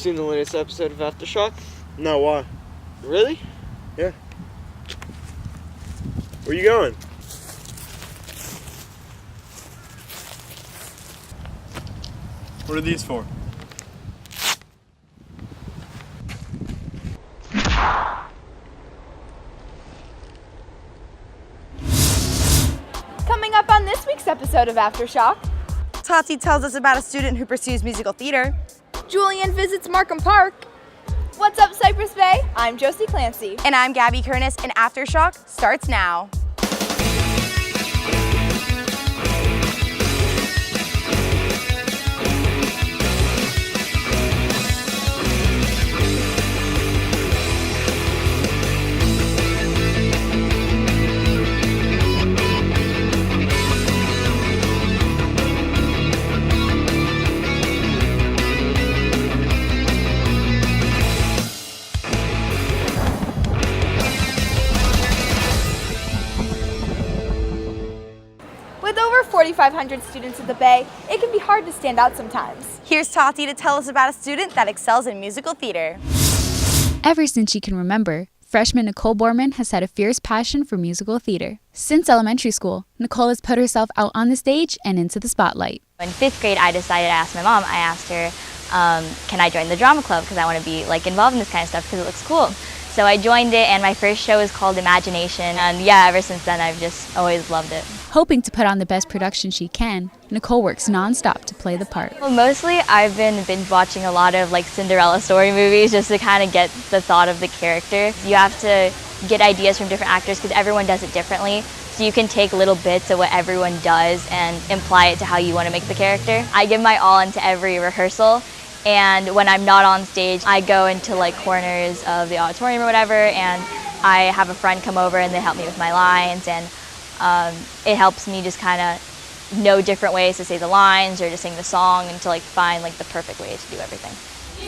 seen the latest episode of Aftershock? No, why? Really? Yeah. Where you going? What are these for? Coming up on this week's episode of Aftershock, Tati tells us about a student who pursues musical theater. Julian visits Markham Park. What's up, Cypress Bay? I'm Josie Clancy. And I'm Gabby Kernis, and Aftershock starts now. With over 4,500 students at the Bay, it can be hard to stand out sometimes. Here's Tati to tell us about a student that excels in musical theater. Ever since she can remember, freshman Nicole Borman has had a fierce passion for musical theater. Since elementary school, Nicole has put herself out on the stage and into the spotlight. In 5th grade, I decided to ask my mom. I asked her, can I join the drama club because I want to be involved in this kind of stuff because it looks cool. So I joined it, and my first show is called Imagination, and yeah, ever since then I've just always loved it. Hoping to put on the best production she can, Nicole works non-stop to play the part. Well, mostly I've been binge watching a lot of Cinderella story movies just to kind of get the thought of the character. You have to get ideas from different actors because everyone does it differently. So you can take little bits of what everyone does and imply it to how you want to make the character. I give my all into every rehearsal. And when I'm not on stage, I go into corners of the auditorium or whatever, and I have a friend come over and they help me with my lines, and it helps me just kind of know different ways to say the lines or to sing the song and to find the perfect way to do everything.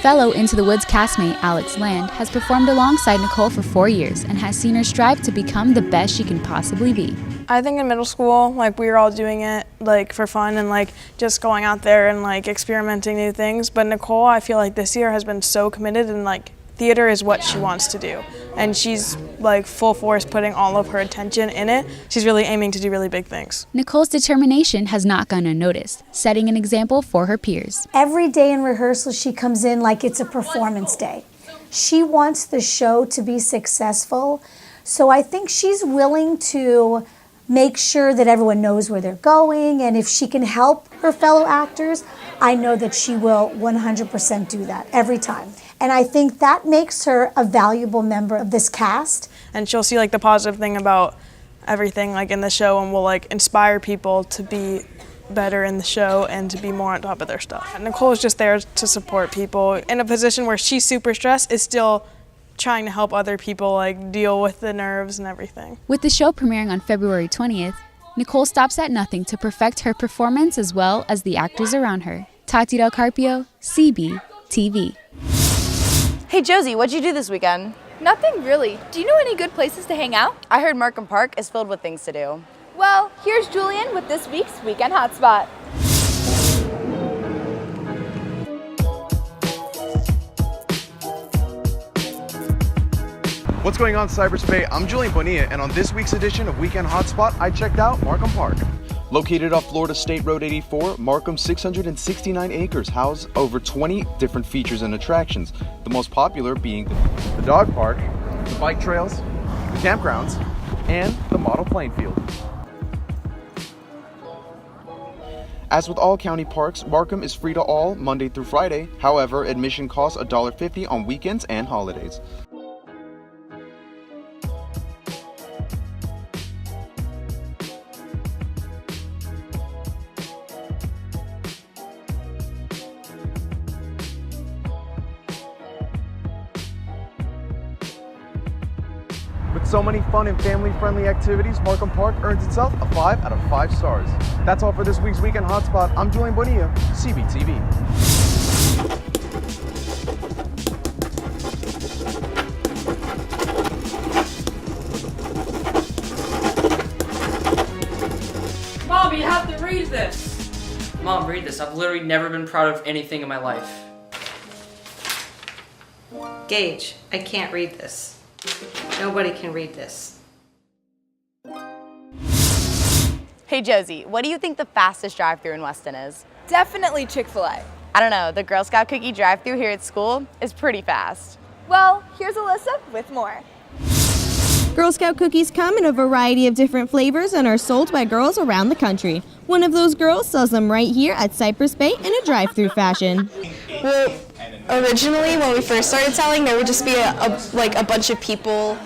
Fellow Into the Woods castmate Alex Land has performed alongside Nicole for 4 years and has seen her strive to become the best she can possibly be. I think in middle school, we were all doing it for fun and just going out there and experimenting new things. But Nicole, I feel this year has been so committed and theater is what she wants to do. And she's full force putting all of her attention in it. She's really aiming to do really big things. Nicole's determination has not gone unnoticed, setting an example for her peers. Every day in rehearsal, she comes in like it's a performance day. She wants the show to be successful. So I think she's willing to make sure that everyone knows where they're going, and if she can help her fellow actors, I know that she will 100% do that every time. And I think that makes her a valuable member of this cast. And she'll see the positive thing about everything in the show, and will inspire people to be better in the show and to be more on top of their stuff. And Nicole is just there to support people in a position where she's super stressed, is still trying to help other people deal with the nerves and everything. With the show premiering on February 20th, Nicole stops at nothing to perfect her performance as well as the actors around her. Tati Del Carpio, CB TV. Hey Josie, what'd you do this weekend? Nothing really. Do you know any good places to hang out? I heard Markham Park is filled with things to do. Well, here's Julian with this week's Weekend Hotspot. What's going on, Cypress Bay? I'm Julian Bonilla, and on this week's edition of Weekend Hotspot, I checked out Markham Park. Located off Florida State Road 84, Markham's 669 acres house over 20 different features and attractions, the most popular being the dog park, the bike trails, the campgrounds, and the model playing field. As with all county parks, Markham is free to all Monday through Friday. However, admission costs $1.50 on weekends and holidays. With so many fun and family-friendly activities, Markham Park earns itself a 5 out of 5 stars. That's all for this week's Weekend Hotspot. I'm Julian Bonilla, CBTV. Mom, you have to read this. Mom, read this. I've literally never been proud of anything in my life. Gage, I can't read this. Nobody can read this. Hey Josie, what do you think the fastest drive-thru in Weston is? Definitely Chick-fil-A. I don't know, the Girl Scout cookie drive-thru here at school is pretty fast. Well, here's Alyssa with more. Girl Scout cookies come in a variety of different flavors and are sold by girls around the country. One of those girls sells them right here at Cypress Bay in a drive-thru fashion. Well, originally when we first started selling, there would just be a bunch of people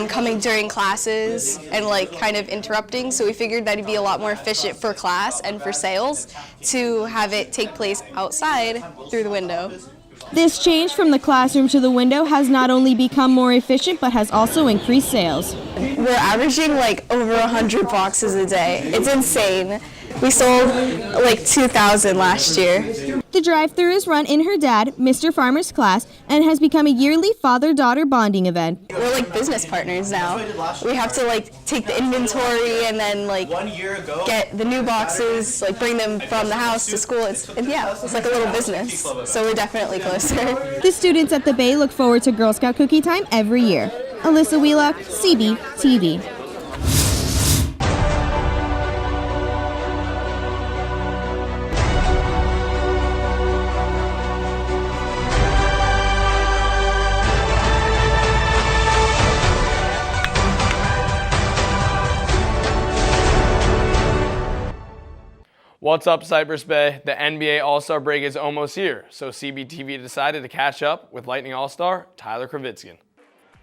coming during classes and kind of interrupting, so we figured that it'd be a lot more efficient for class and for sales to have it take place outside through the window. This change from the classroom to the window has not only become more efficient, but has also increased sales. We're averaging over 100 boxes a day. It's insane. We sold 2,000 last year. The drive-thru is run in her dad, Mr. Farmer's class, and has become a yearly father-daughter bonding event. We're like business partners now. We have to take the inventory and then get the new boxes, bring them from the house to school. It's like a little business. So we're definitely closer. The students at the Bay look forward to Girl Scout cookie time every year. Alyssa Wheelock, CB-TV. What's up, Cypress Bay? The NBA All-Star break is almost here, so CBTV decided to catch up with Lightning All-Star Tyler Kravitskin.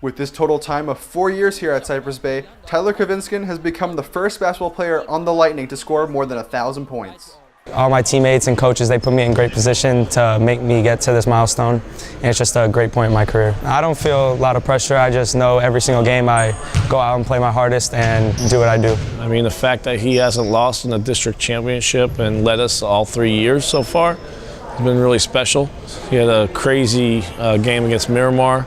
With this total time of 4 years here at Cypress Bay, Tyler Kravitskin has become the first basketball player on the Lightning to score more than 1,000 points. All my teammates and coaches, they put me in great position to make me get to this milestone, and it's just a great point in my career. I don't feel a lot of pressure. I just know every single game I go out and play my hardest and do what I do. I mean, the fact that he hasn't lost in the district championship and led us all 3 years so far has been really special. He had a crazy game against Miramar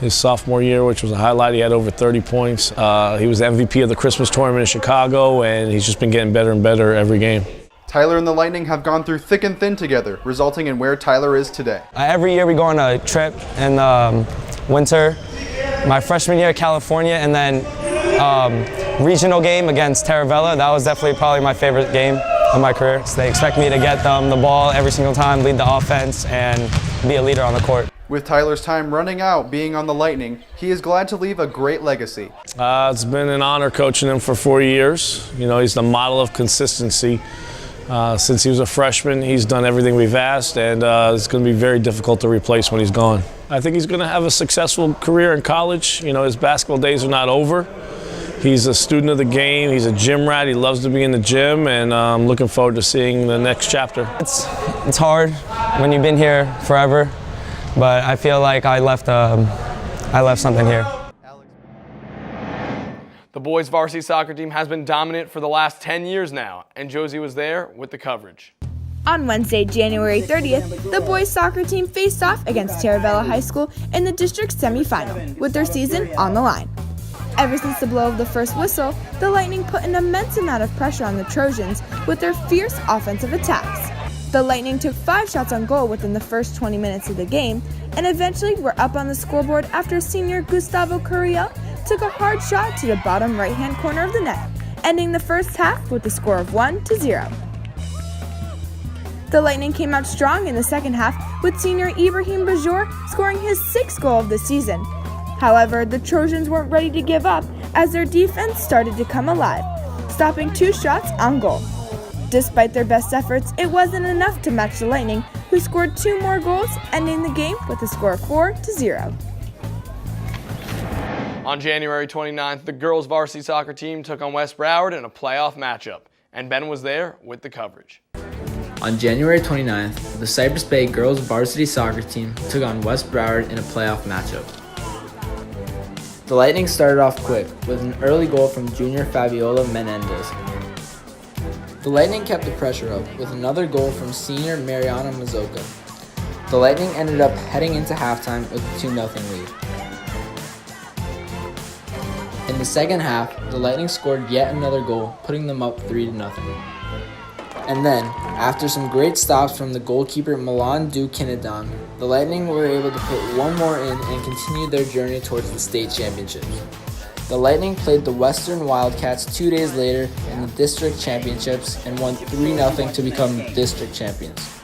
his sophomore year, which was a highlight. He had over 30 points. He was the MVP of the Christmas tournament in Chicago, and he's just been getting better and better every game. Tyler and the Lightning have gone through thick and thin together, resulting in where Tyler is today. Every year we go on a trip in winter. My freshman year, California, and then regional game against Taravella. That was definitely probably my favorite game of my career. So they expect me to get them the ball every single time, lead the offense, and be a leader on the court. With Tyler's time running out being on the Lightning, he is glad to leave a great legacy. It's been an honor coaching him for 4 years. You know, he's the model of consistency. Since he was a freshman, he's done everything we've asked, and it's going to be very difficult to replace when he's gone. I think he's going to have a successful career in college. You know, his basketball days are not over. He's a student of the game. He's a gym rat. He loves to be in the gym, and I'm looking forward to seeing the next chapter. It's hard when you've been here forever, but I feel like I left something here. The boys' varsity soccer team has been dominant for the last 10 years now, and Josie was there with the coverage. On Wednesday, January 30th, the boys' soccer team faced off against Taravella High School in the district semifinal, with their season on the line. Ever since the blow of the first whistle, the Lightning put an immense amount of pressure on the Trojans with their fierce offensive attacks. The Lightning took 5 shots on goal within the first 20 minutes of the game, and eventually were up on the scoreboard after senior Gustavo Curiel took a hard shot to the bottom right-hand corner of the net, ending the first half with a score of 1-0. The Lightning came out strong in the second half, with senior Ibrahim Bajor scoring his 6th goal of the season. However, the Trojans weren't ready to give up as their defense started to come alive, stopping 2 shots on goal. Despite their best efforts, it wasn't enough to match the Lightning, who scored 2 more goals, ending the game with a score of 4-0. On January 29th, the girls' varsity soccer team took on West Broward in a playoff matchup, and Ben was there with the coverage. On January 29th, the Cypress Bay girls' varsity soccer team took on West Broward in a playoff matchup. The Lightning started off quick with an early goal from junior Fabiola Menendez. The Lightning kept the pressure up with another goal from senior Mariana Mazoka. The Lightning ended up heading into halftime with a 2-0 lead. In the second half, the Lightning scored yet another goal, putting them up 3-0. And then, after some great stops from the goalkeeper Milan Du Kinadan, The Lightning were able to put one more in and continue their journey towards the state championship. The Lightning played the Western Wildcats 2 days later in the district championships and won 3-0 to become district champions.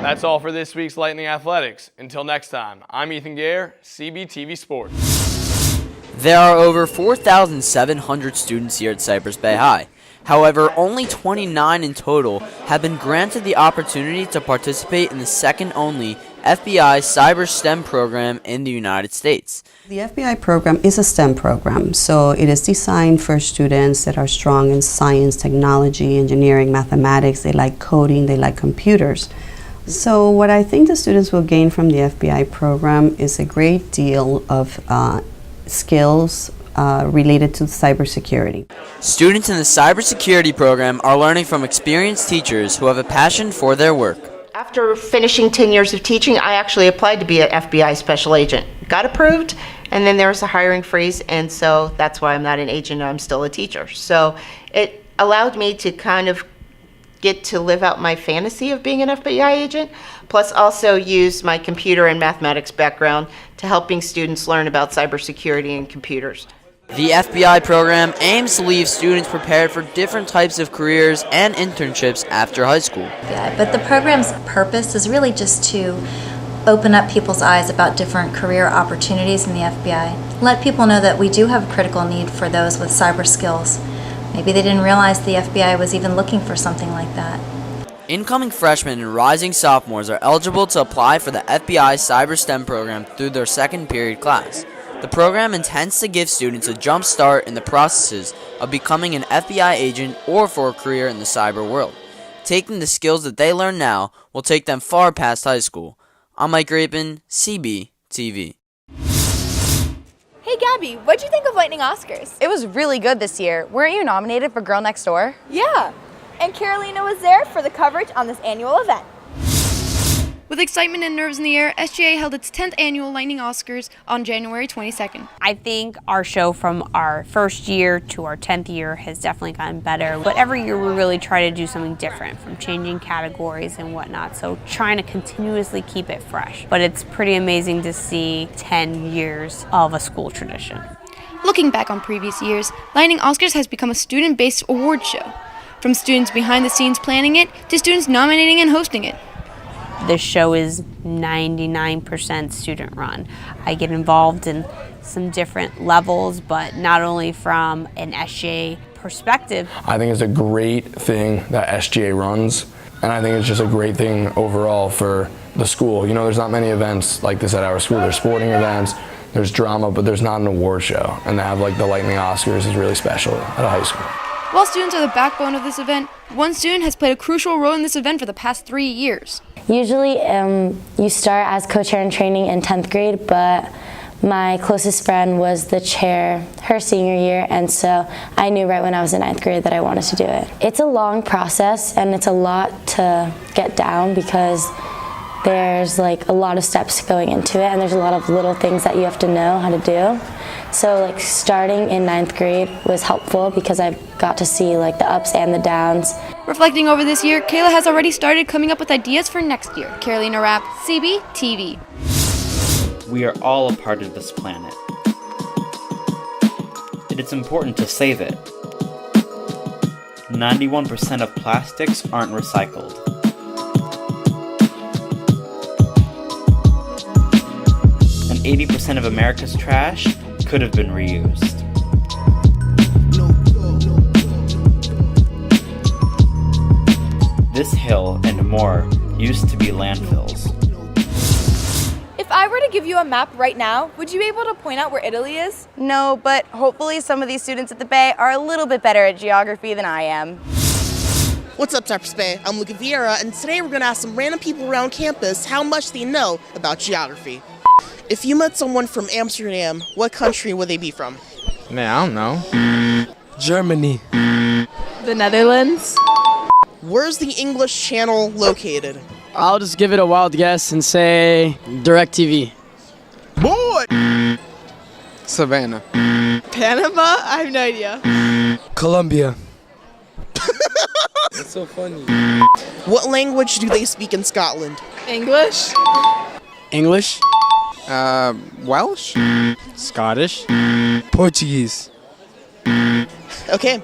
That's all for this week's Lightning Athletics. Until next time, I'm Ethan Gare, CBTV Sports. There are over 4,700 students here at Cypress Bay High. However, only 29 in total have been granted the opportunity to participate in the second-only FBI Cyber STEM program in the United States. The FBI program is a STEM program, so it is designed for students that are strong in science, technology, engineering, mathematics. They like coding, they like computers. So what I think the students will gain from the FBI program is a great deal of skills related to cybersecurity. Students in the cybersecurity program are learning from experienced teachers who have a passion for their work. After finishing 10 years of teaching, I actually applied to be an FBI special agent. Got approved, and then there was a hiring freeze, and so that's why I'm not an agent, I'm still a teacher. So it allowed me to kind of get to live out my fantasy of being an FBI agent, plus also use my computer and mathematics background to helping students learn about cybersecurity and computers. The FBI program aims to leave students prepared for different types of careers and internships after high school. Yeah, but the program's purpose is really just to open up people's eyes about different career opportunities in the FBI. Let people know that we do have a critical need for those with cyber skills. Maybe they didn't realize the FBI was even looking for something like that. Incoming freshmen and rising sophomores are eligible to apply for the FBI Cyber STEM program through their second period class. The program intends to give students a jump start in the processes of becoming an FBI agent or for a career in the cyber world. Taking the skills that they learn now will take them far past high school. I'm Mike Rapin, CBTV. Hey Gabby, what'd you think of Lightning Oscars? It was really good this year. Weren't you nominated for Girl Next Door? Yeah, and Carolina was there for the coverage on this annual event. With excitement and nerves in the air, SGA held its 10th annual Lightning Oscars on January 22nd. I think our show from our first year to our 10th year has definitely gotten better. But every year we really try to do something different, from changing categories and whatnot. So trying to continuously keep it fresh. But it's pretty amazing to see 10 years of a school tradition. Looking back on previous years, Lightning Oscars has become a student-based award show. From students behind the scenes planning it to students nominating and hosting it. This show is 99% student run. I get involved in some different levels, but not only from an SGA perspective. I think it's a great thing that SGA runs, and I think it's just a great thing overall for the school. You know, there's not many events like this at our school. There's sporting events, there's drama, but there's not an award show. And to have like the Lightning Oscars is really special at a high school. While students are the backbone of this event, one student has played a crucial role in this event for the past 3 years. Usually you start as co-chair in training in 10th grade, but my closest friend was the chair her senior year, and so I knew right when I was in 9th grade that I wanted to do it. It's a long process and it's a lot to get down because there's like a lot of steps going into it and there's a lot of little things that you have to know how to do. So like starting in 9th grade was helpful because I got to see like the ups and the downs. Reflecting over this year, Kayla has already started coming up with ideas for next year. Carolina Rapp, CBTV. We are all a part of this planet. And it's important to save it. 91% of plastics aren't recycled. And 80% of America's trash could have been reused. This hill and more used to be landfills. If I were to give you a map right now, would you be able to point out where Italy is? No, but hopefully some of these students at the Bay are a little bit better at geography than I am. What's up, Cypress Bay? I'm Luca Vieira, and today we're going to ask some random people around campus how much they know about geography. If you met someone from Amsterdam, what country would they be from? Man, I don't know. Germany. The Netherlands. Where's the English channel located? I'll just give it a wild guess and say DirecTV. Boy! Savannah. Panama? I have no idea. Colombia. That's so funny. What language do they speak in Scotland? English. English. Welsh. Scottish. Portuguese. Okay.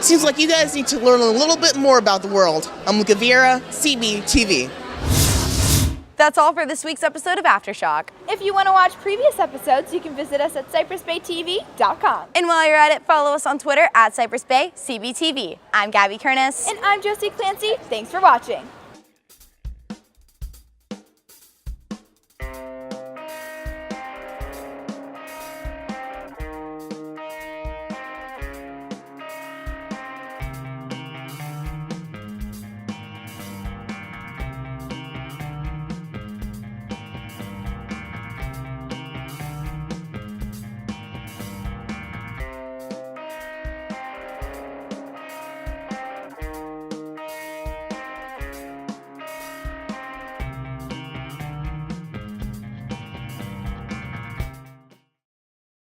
Seems like you guys need to learn a little bit more about the world. I'm Luca Vieira, CBTV. That's all for this week's episode of Aftershock. If you want to watch previous episodes, you can visit us at cypressbaytv.com. And while you're at it, follow us on Twitter at Cypress Bay CBTV. I'm Gabby Kernis. And I'm Josie Clancy. Thanks for watching.